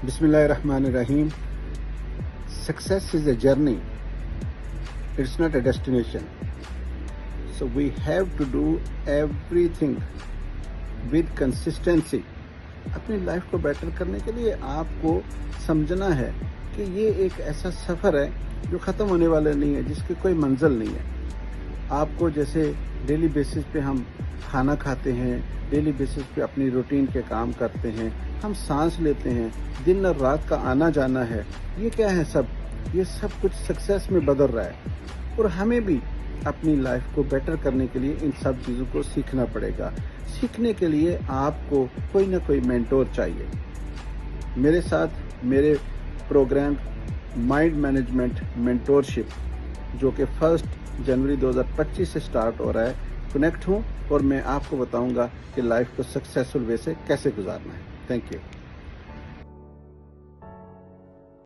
Bismillahirrahmanirrahim. Success is a journey. It's not a destination. So we have to do everything with consistency. اپنی life کو better کرنے کے لیے آپ کو سمجھنا ہے کہ یہ ایک ایسا سفر ہے جو ختم ہونے والا نہیں ہے، جس کی کوئی منزل نہیں ہے. آپ کو جیسے ڈیلی بیسس پہ ہم کھانا کھاتے ہیں، ڈیلی بیسس پہ اپنی روٹین کے کام کرتے ہیں، ہم سانس لیتے ہیں، دن اور رات کا آنا جانا ہے، یہ کیا ہے یہ سب کچھ سکسیس میں بدل رہا ہے. اور ہمیں بھی اپنی لائف کو بیٹر کرنے کے لیے ان سب چیزوں کو سیکھنا پڑے گا. سیکھنے کے لیے آپ کو کوئی نہ کوئی مینٹور چاہیے. میرے ساتھ میرے پروگرام مائنڈ مینجمنٹ مینٹورشپ جو کہ 1 جنوری 2025 سے سٹارٹ ہو رہا ہے، کنیکٹ ہوں اور میں آپ کو بتاؤں گا کہ لائف کو سکسیسفل وے سے کیسے گزارنا ہے. Thank you.